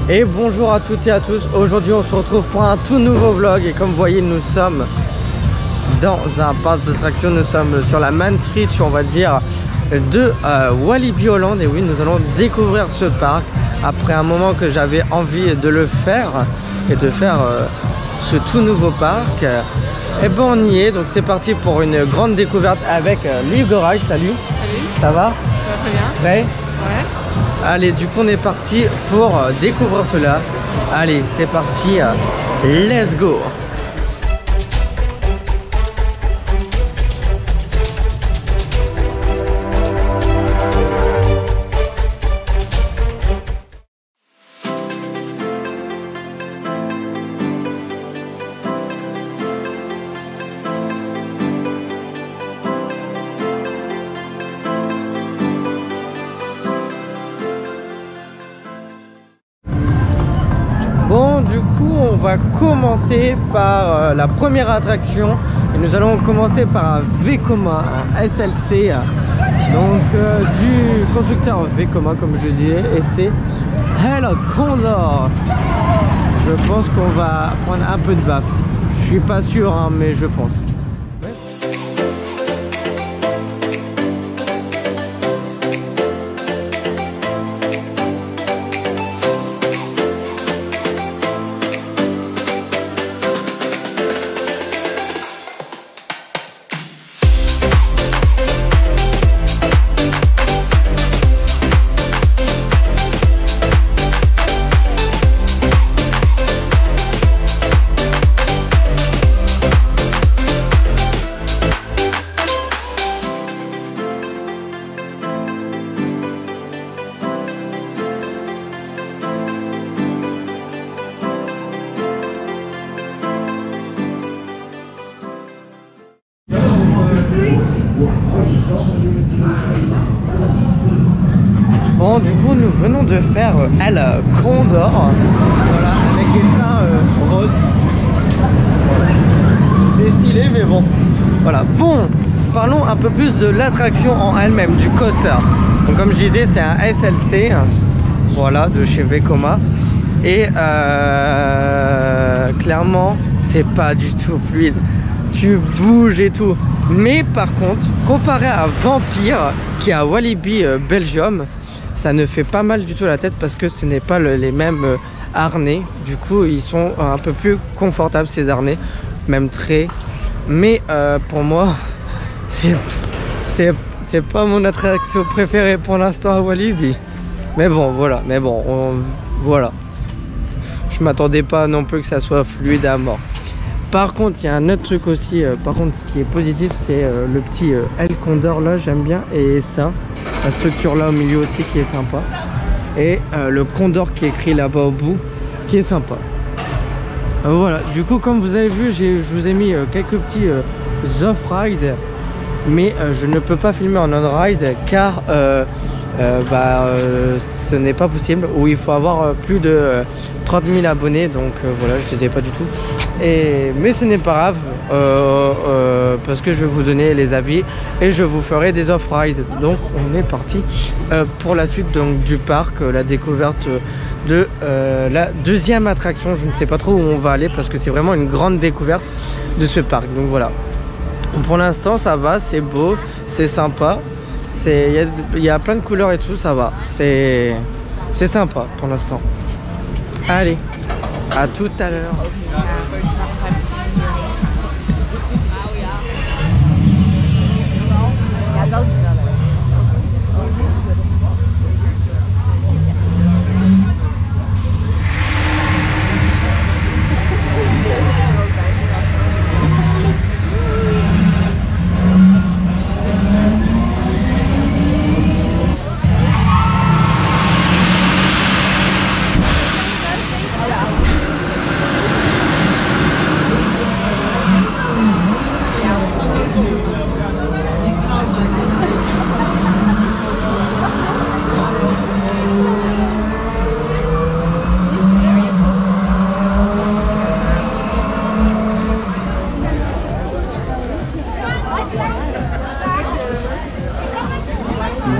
Et bonjour à toutes et à tous. Aujourd'hui on se retrouve pour un tout nouveau vlog. Et comme vous voyez, nous sommes dans un parc d'attractions. Nous sommes sur la Main Street, on va dire, de Walibi Holland. Et oui, nous allons découvrir ce parc après un moment que j'avais envie de le faire et de faire ce tout nouveau parc. Et bon, on y est, donc c'est parti pour une grande découverte avec Liv Goraï. Salut. Salut. Ça va? Ça va très bien. Prêt? Ouais. Allez, du coup on est parti pour découvrir cela. Allez, c'est parti, let's go. Bon, du coup on va commencer par la première attraction. Et nous allons commencer par un Vekoma, un SLC, donc du constructeur Vekoma comme je disais, et c'est El Condor. Je pense qu'on va prendre un peu de baffe. Je suis pas sûr hein, mais je pense. Bon, du coup nous venons de faire El Condor, voilà, avec des seins roses. C'est stylé mais bon, voilà. Bon, parlons un peu plus de l'attraction en elle-même, du coaster. Donc comme je disais, c'est un SLC, voilà, de chez Vekoma. Et clairement c'est pas du tout fluide, tu bouges et tout. Mais par contre, comparé à Vampire qui est à Walibi Belgium, ça ne fait pas mal du tout la tête parce que ce n'est pas les mêmes harnais. Du coup ils sont un peu plus confortables, ces harnais, même très. Mais pour moi c'est pas mon attraction préférée pour l'instant à Walibi. Mais bon voilà, voilà. Je m'attendais pas non plus que ça soit fluide à mort. Par contre, il y a un autre truc aussi, par contre ce qui est positif, c'est le petit El Condor là, j'aime bien. Et ça, la structure là au milieu aussi qui est sympa. Et le Condor qui est écrit là-bas au bout, qui est sympa. Voilà, du coup comme vous avez vu, je vous ai mis quelques petits off-ride. Mais je ne peux pas filmer en on-ride car ce n'est pas possible, où il faut avoir plus de 30 000 abonnés. Donc voilà, je ne les ai pas du tout. Mais ce n'est pas grave, parce que je vais vous donner les avis et je vous ferai des off-ride. Donc on est parti pour la suite donc, du parc, la découverte de la deuxième attraction. Je ne sais pas trop où on va aller parce que c'est vraiment une grande découverte de ce parc. Donc voilà, pour l'instant ça va, c'est beau, c'est sympa. Il y a plein de couleurs et tout, ça va. C'est sympa pour l'instant. Allez, à tout à l'heure.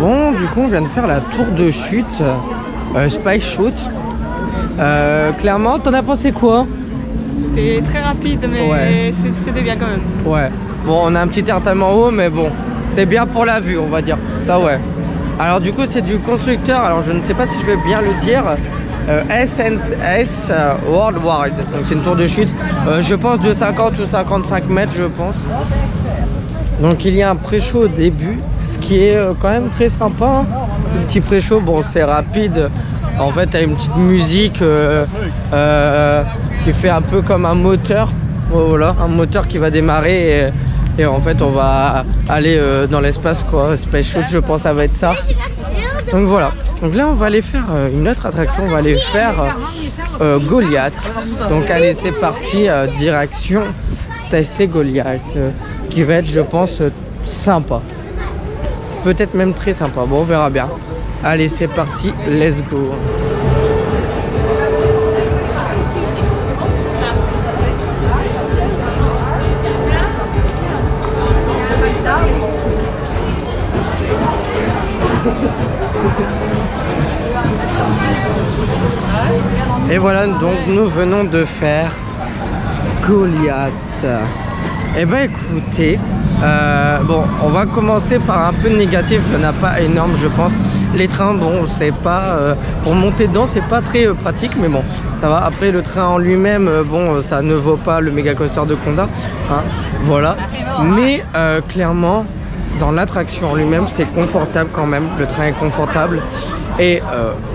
Bon, du coup on vient de faire la tour de chute Spike Shoot. Clairement, t'en as pensé quoi? C'était très rapide, mais ouais, c'était bien quand même. Ouais. Bon, on a un petit entertainment en haut, mais bon, c'est bien pour la vue, on va dire. Ça, ouais. Alors du coup, c'est du constructeur. Alors je ne sais pas si je vais bien le dire. SNES Worldwide. Donc c'est une tour de chute. Je pense de 50 ou 55 mètres, je pense. Donc il y a un pré-show au début, ce qui est quand même très sympa. Hein. Le petit pré-show, bon, c'est rapide. En fait, tu as une petite musique qui fait un peu comme un moteur. Voilà, un moteur qui va démarrer et en fait, on va aller dans l'espace, quoi. Space Shoot, je pense, ça va être ça. Donc voilà. Donc là, on va aller faire une autre attraction. On va aller faire Goliath. Donc allez, c'est parti. Direction tester Goliath, qui va être, je pense, sympa. Peut-être même très sympa. Bon, on verra bien. Allez, c'est parti. Let's go. Et voilà, donc nous venons de faire Goliath. Et ben écoutez, bon, on va commencer par un peu de négatif. Il n'y en a pas énorme, je pense. Les trains, bon, c'est pas pour monter dedans, c'est pas très pratique, mais bon, ça va. Après, le train en lui-même, bon, ça ne vaut pas le méga coaster de Conda, hein, voilà. Mais clairement, dans l'attraction en lui-même, c'est confortable quand même. Le train est confortable. Et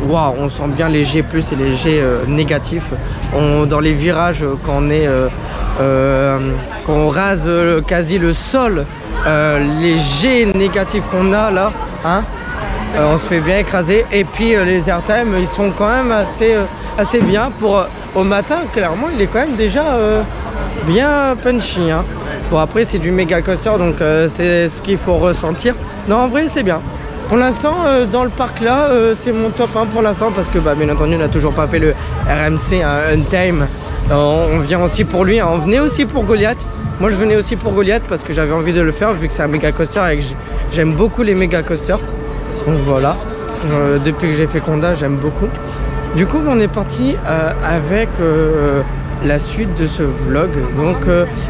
waouh, on sent bien les G+ et les G négatifs. Dans les virages, quand on rase quasi le sol, les G négatifs qu'on a là, hein, on se fait bien écraser. Et puis les airtime, ils sont quand même assez bien pour au matin. Clairement, il est quand même déjà bien punchy, hein. Bon, après c'est du méga coaster, donc c'est ce qu'il faut ressentir. Non, en vrai c'est bien. Pour l'instant, dans le parc là, c'est mon top 1 pour l'instant, parce que bah, bien entendu on n'a toujours pas fait le RMC Untime. On vient aussi pour lui, hein. On venait aussi pour Goliath. Moi je venais aussi pour Goliath parce que j'avais envie de le faire, vu que c'est un méga coaster et que j'aime beaucoup les méga coasters. Donc voilà, depuis que j'ai fait Conda, j'aime beaucoup. Du coup on est parti avec la suite de ce vlog. Donc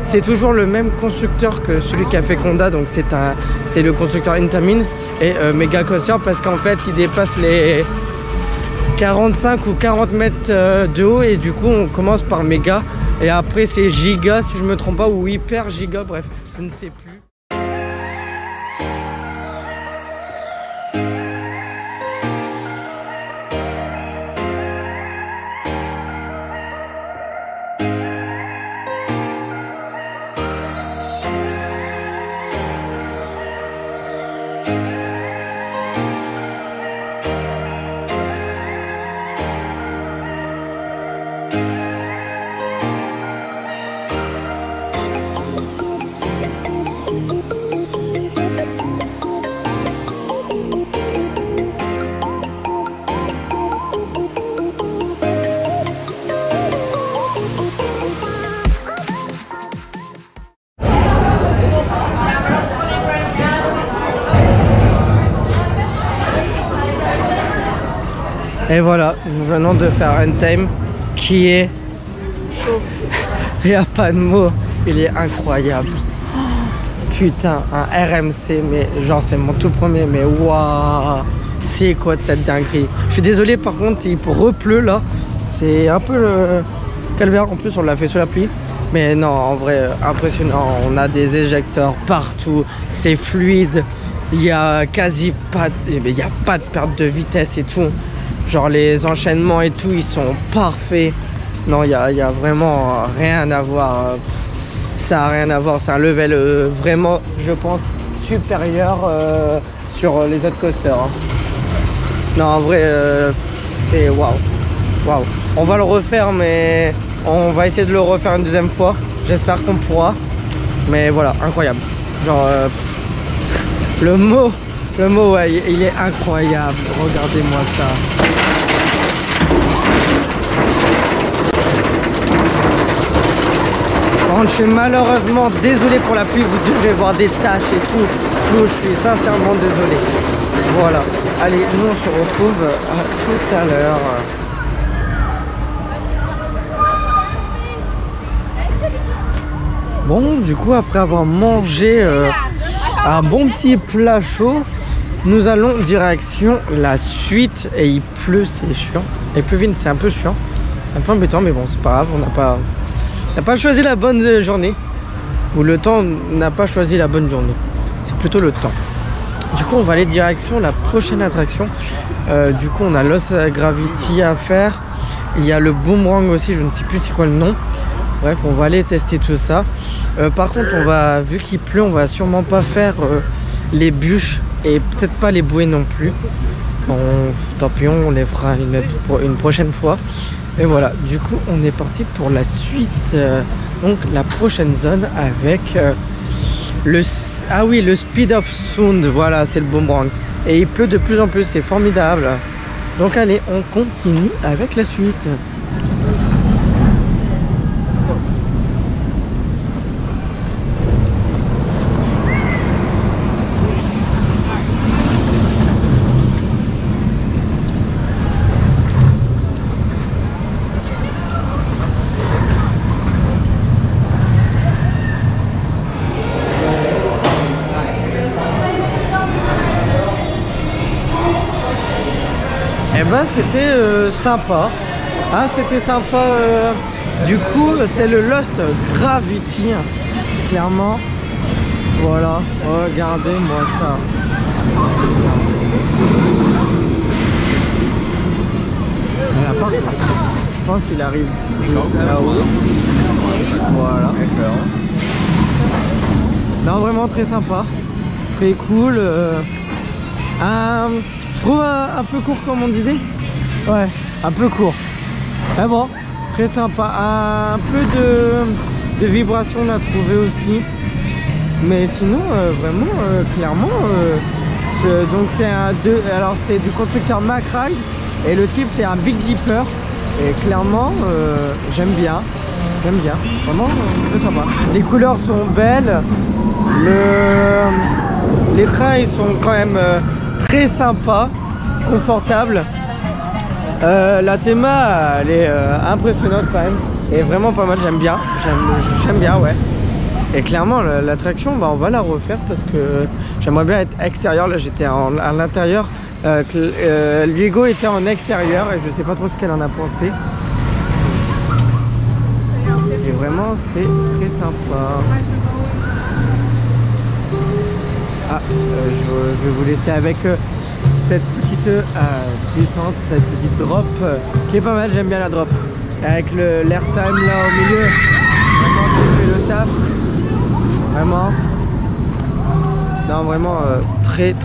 c'est toujours le même constructeur que celui qui a fait Conda, donc c'est le constructeur Intamin et méga coaster, parce qu'en fait il dépasse les 45 ou 40 mètres de haut, et du coup on commence par méga et après c'est giga si je me trompe pas, ou hyper giga, bref je ne sais plus. Et voilà, nous venons de faire un time qui est chaud. Il n'y a pas de mots, il est incroyable. Putain, un RMC, mais genre c'est mon tout premier, mais waouh, c'est quoi de cette dinguerie. Je suis désolé, par contre il repleut là, c'est un peu le calvaire. En plus on l'a fait sous la pluie, mais non, en vrai impressionnant. On a des éjecteurs partout, c'est fluide, il y a quasi pas de perte de vitesse et tout. Genre les enchaînements et tout, ils sont parfaits. Non, il y a vraiment rien à voir. Ça a rien à voir. C'est un level vraiment, je pense, supérieur sur les autres coasters, hein. Non, en vrai, c'est waouh. Waouh. On va le refaire, mais on va essayer de le refaire une deuxième fois. J'espère qu'on pourra. Mais voilà, incroyable. Genre, le mot, ouais, il est incroyable. Regardez-moi ça. Je suis malheureusement désolé pour la pluie, vous devez voir des taches et tout. Je suis sincèrement désolé. Voilà. Allez, nous on se retrouve à tout à l'heure. Bon, du coup, après avoir mangé un bon petit plat chaud, nous allons direction la suite. Et il pleut, c'est chiant. Et plus vite, c'est un peu chiant. C'est un peu embêtant, mais bon, c'est pas grave. On n'a pas choisi la bonne journée. Ou le temps n'a pas choisi la bonne journée. C'est plutôt le temps. Du coup, on va aller direction la prochaine attraction. Du coup, on a Lost Gravity à faire. Il y a le boomerang aussi, je ne sais plus c'est quoi le nom. Bref, on va aller tester tout ça. Par contre, vu qu'il pleut, on va sûrement pas faire les bûches et peut-être pas les bouées non plus. Bon, tant pis, on les fera une prochaine fois. Et voilà, du coup, on est parti pour la suite. Donc, la prochaine zone avec le Speed of Sound. Voilà, c'est le boomerang. Et il pleut de plus en plus, c'est formidable. Donc, allez, on continue avec la suite. Et ben c'était sympa. Ah, c'était sympa. Du coup, c'est le Lost Gravity, clairement. Voilà, regardez-moi ça. Je pense qu'il arrive là-haut. Voilà. Non, vraiment très sympa. Très cool. Je trouve un peu court comme on disait. Ouais, un peu court. Mais bon, très sympa. Un peu de vibration on a trouvé aussi. Mais sinon, vraiment, clairement, donc c'est du constructeur McRide et le type c'est un Big Dipper. Et clairement, j'aime bien. Vraiment, très sympa. Les couleurs sont belles. Les trains ils sont quand même très sympas, confortables. La théma elle est impressionnante quand même. Et vraiment pas mal, j'aime bien. J'aime bien, ouais. Et clairement l'attraction, on va la refaire parce que j'aimerais bien être extérieur. Là j'étais à l'intérieur. Luego était en extérieur et je sais pas trop ce qu'elle en a pensé. Et vraiment c'est très sympa. Ah, je vais vous laisser avec cette petite descente, cette petite drop qui est pas mal, j'aime bien la drop. Avec l'airtime là au milieu, vraiment qui fait le taf. Vraiment. Non, vraiment très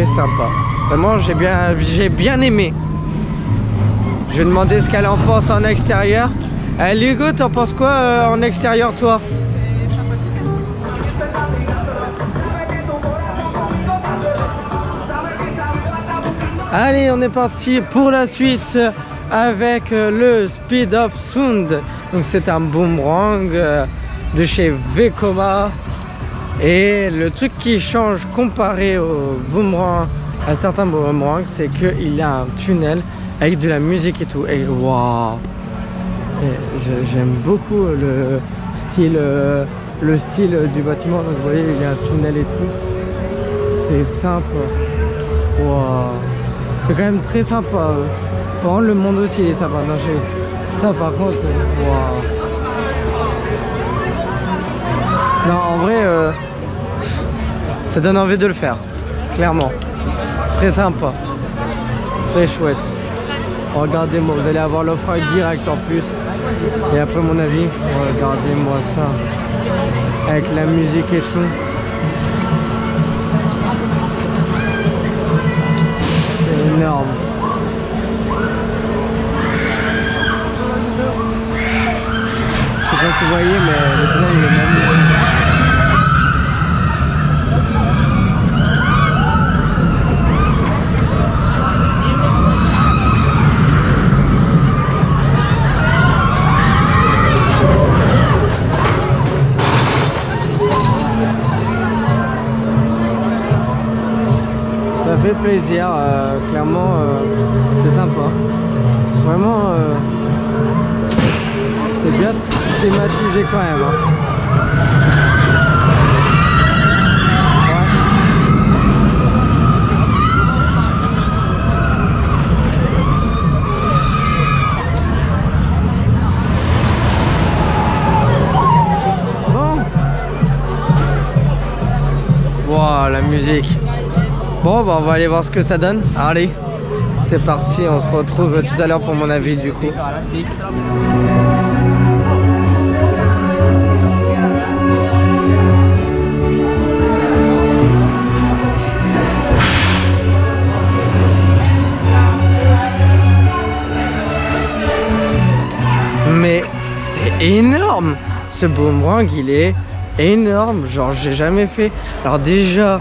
sympa. Vraiment, j'ai bien aimé. Je vais demander ce qu'elle en pense en extérieur. Lugo, t'en penses quoi en extérieur toi? Allez, on est parti pour la suite avec le Speed of Sound. Donc c'est un boomerang de chez Vekoma. Et le truc qui change comparé au boomerang, à certains boomerangs, c'est qu'il y a un tunnel avec de la musique et tout. Et waouh! J'aime beaucoup le style du bâtiment. Donc vous voyez, il y a un tunnel et tout. C'est sympa. Waouh! C'est quand même très sympa. Par contre, le monde aussi est sympa. Non, ça par contre, waouh! Non, en vrai, ça donne envie de le faire, clairement. Très sympa, très chouette. Regardez-moi, vous allez avoir l'off-ride direct en plus. Et après mon avis, regardez-moi ça. Avec la musique et tout. C'est énorme. Je sais pas si vous voyez, mais le tunnel il est magnifique. Ça fait plaisir, clairement, c'est sympa. Vraiment, c'est bien thématisé quand même. Hein. Wow, la musique. Bon, bah, on va aller voir ce que ça donne. Allez, c'est parti. On se retrouve tout à l'heure pour mon avis du coup. Mais c'est énorme. Ce boomerang, il est énorme, genre j'ai jamais fait. Alors déjà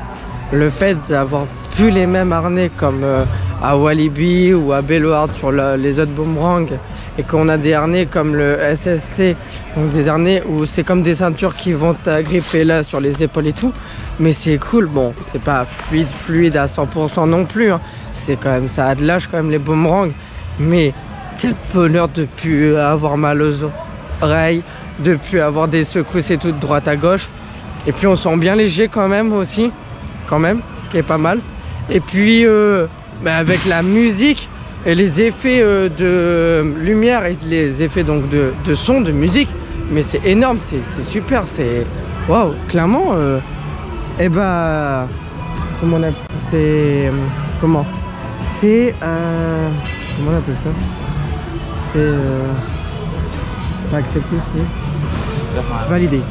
le fait d'avoir plus les mêmes harnais comme à Walibi ou à Belloard sur les autres boomerangs, et qu'on a des harnais comme le SSC, donc des harnais où c'est comme des ceintures qui vont t'agripper là sur les épaules et tout, mais c'est cool. Bon, c'est pas fluide à 100% non plus, hein. C'est quand même, ça a de l'âge quand même les boomerangs, mais quel bonheur de plus avoir mal aux oreilles, de plus avoir des secousses et tout de droite à gauche. Et puis on sent bien léger quand même aussi, ce qui est pas mal. Et puis avec la musique et les effets de lumière et les effets donc de son, de musique, mais c'est énorme, c'est super, c'est waouh, clairement. Et bah comment on appelle, c'est comment on appelle ça, c'est pas accepté, c'est validé.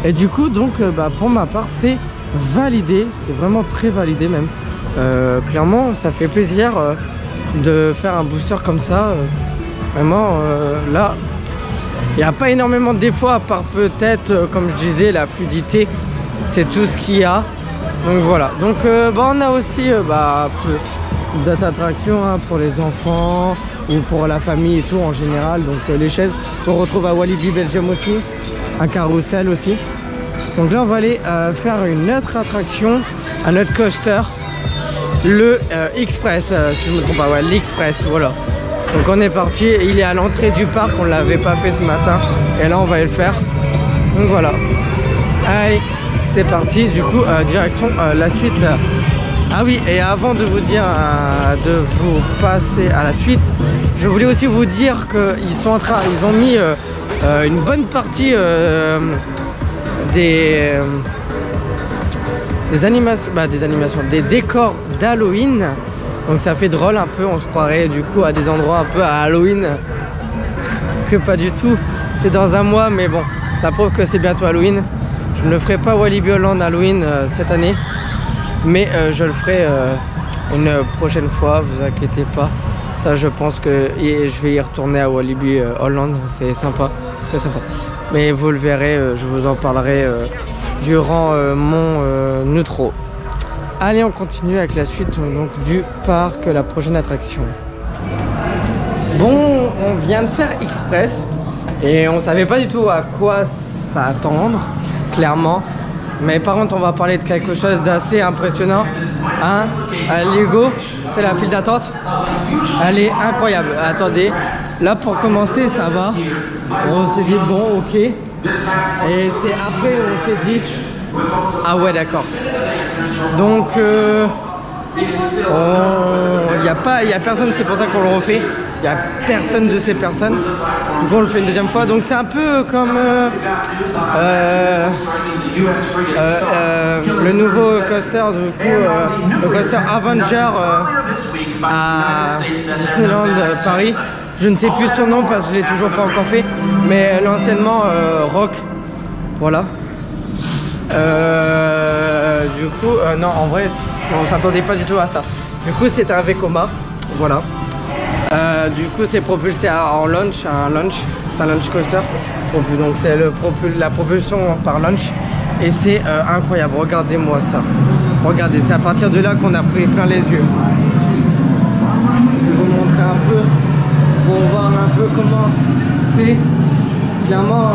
Et du coup donc pour ma part c'est validé, c'est vraiment très validé même. Clairement ça fait plaisir de faire un booster comme ça. Vraiment là il n'y a pas énormément de défauts, à part peut-être comme je disais la fluidité, c'est tout ce qu'il y a. Donc voilà, donc on a aussi d'autres attractions hein, pour les enfants ou pour la famille et tout en général. Donc les chaises qu'on retrouve à Walibi Belgium aussi, un carrousel aussi. Donc là on va aller faire une autre attraction, un autre coaster, le Express, si je me trompe pas, ouais, l'Express, voilà. Donc on est parti, il est à l'entrée du parc, on l'avait pas fait ce matin et là on va le faire. Donc voilà, allez c'est parti. Du coup direction la suite. Ah oui, et avant de vous dire de vous passer à la suite, je voulais aussi vous dire qu'ils sont ils ont mis une bonne partie des animations, des décors d'Halloween. Donc ça fait drôle un peu, on se croirait du coup à des endroits un peu à Halloween, que pas du tout. C'est dans un mois, mais bon, ça prouve que c'est bientôt Halloween. Je ne ferai pas Walibi Holland Halloween cette année, mais je le ferai une prochaine fois, vous inquiétez pas. Ça je pense que je vais y retourner à Walibi Holland, c'est sympa, très sympa. Mais vous le verrez, je vous en parlerai durant mon outro. Allez, on continue avec la suite donc, du parc, la prochaine attraction. Bon, on vient de faire Express et on savait pas du tout à quoi s'attendre, clairement. Mais par contre, on va parler de quelque chose d'assez impressionnant. Hein, Lego, c'est la file d'attente. Elle est incroyable. Attendez, là pour commencer, ça va. On s'est dit bon, ok. Et c'est après on s'est dit ah ouais, d'accord. Donc il y a personne, c'est pour ça qu'on le refait. Il n'y a personne de ces personnes. Donc on le fait une deuxième fois. Donc c'est un peu comme le nouveau coaster, du coup, le coaster Avenger à Disneyland Paris. Je ne sais plus son nom parce que je ne l'ai toujours pas encore fait. Mais l'anciennement Rock. Voilà. Du coup, non, en vrai, on s'attendait pas du tout à ça. Du coup, c'est un Vekoma. Voilà. Du coup, c'est propulsé en launch, c'est un launch coaster. Donc, c'est la propulsion par launch. Et c'est incroyable. Regardez-moi ça. Regardez, c'est à partir de là qu'on a pris plein les yeux. Je vais vous montrer un peu pour voir un peu comment c'est. Clairement,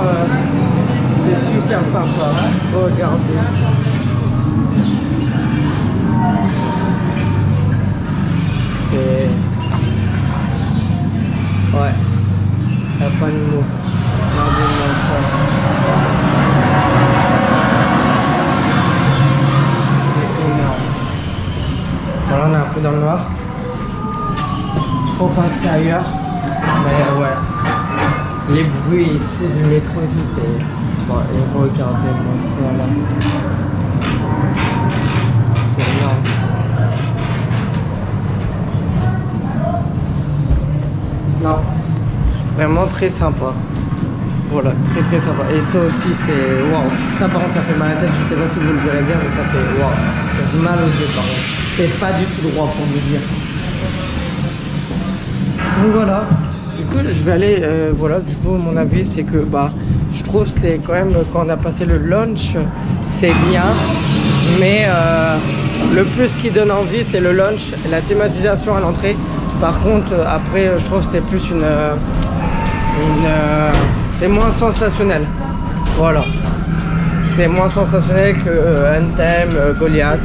c'est super sympa. Regardez. C'est... Ouais. Y'a pas de mots. Regardez-moi ça. Voilà, on est un peu dans le noir. Faut passer ailleurs. Mais ouais. Les bruits du métro et tout, c'est... Bon, et regardez-moi ça là. C'est énorme. Non. Vraiment très sympa. Voilà, très sympa. Et ça aussi, c'est waouh. Ça par contre, ça fait mal à la tête. Je sais pas si vous le verrez bien, mais ça fait waouh. Ça fait mal aux yeux par contre. C'est pas du tout droit pour me dire. Donc voilà. Du coup, je vais aller. Voilà, du coup, mon avis, c'est que bah, je trouve c'est quand même quand on a passé le lunch, c'est bien. Mais le plus qui donne envie, c'est le lunch, la thématisation à l'entrée. Par contre, après, je trouve que c'est plus c'est moins sensationnel. Voilà. C'est moins sensationnel que Anthem, Goliath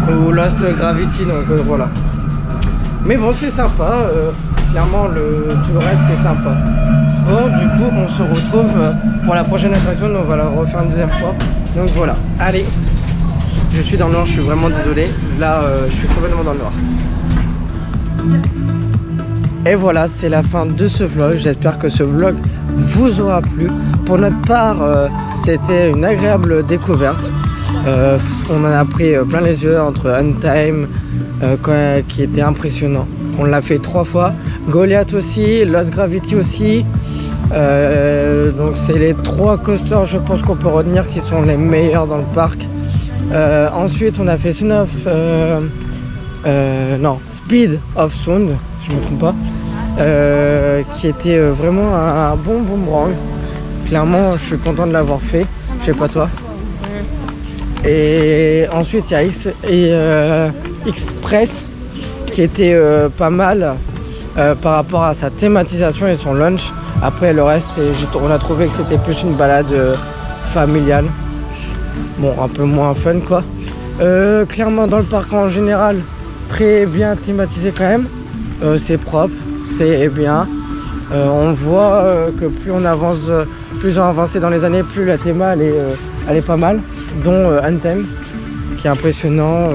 ou Lost Gravity. Donc voilà. Mais bon, c'est sympa. Clairement, tout le reste, c'est sympa. Bon, du coup, on se retrouve pour la prochaine attraction. Donc on va la refaire une deuxième fois. Donc voilà. Allez. Je suis dans le noir, je suis vraiment désolé. Là, je suis complètement dans le noir. Et voilà, c'est la fin de ce vlog. J'espère que ce vlog vous aura plu. Pour notre part, c'était une agréable découverte. On en a pris plein les yeux entre Untime, qui était impressionnant. On l'a fait 3 fois. Goliath aussi, Lost Gravity aussi. Donc c'est les 3 coasters, je pense qu'on peut retenir, qui sont les meilleurs dans le parc. Ensuite, on a fait Speed of Sound, si je ne me trompe pas, qui était vraiment un bon boomerang. Clairement, je suis content de l'avoir fait. Je sais pas toi. Et ensuite, il y a Express qui était pas mal par rapport à sa thématisation et son lunch. Après, le reste, on a trouvé que c'était plus une balade familiale. Bon, un peu moins fun quoi. Clairement, dans le parc en général, très bien thématisé quand même. C'est propre, c'est bien. On voit que plus on avance, plus on avance dans les années, plus la théma elle est pas mal. Dont Anthem, qui est impressionnant.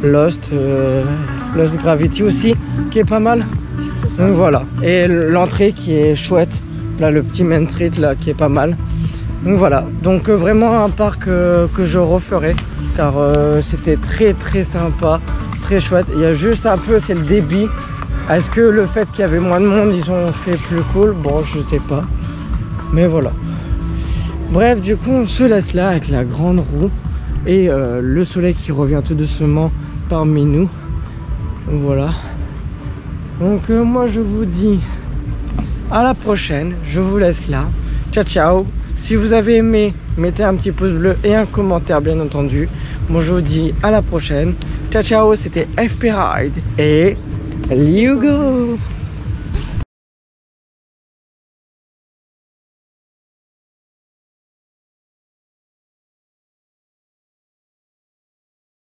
Lost Gravity aussi, qui est pas mal. Donc voilà. Et l'entrée qui est chouette. Là, le petit Main Street là, qui est pas mal. Donc voilà. Donc vraiment un parc que je referai, car c'était très sympa, très chouette. Il y a juste un peu, c'est le débit. Est-ce que le fait qu'il y avait moins de monde, ils ont fait plus cool? Bon, je sais pas. Mais voilà. Bref, du coup, on se laisse là avec la grande roue et le soleil qui revient tout doucement parmi nous. Donc voilà. Donc moi, je vous dis à la prochaine. Je vous laisse là. Ciao, ciao. Si vous avez aimé, mettez un petit pouce bleu et un commentaire, bien entendu. Moi, je vous dis à la prochaine. Ciao, ciao. C'était FP Ride et you go.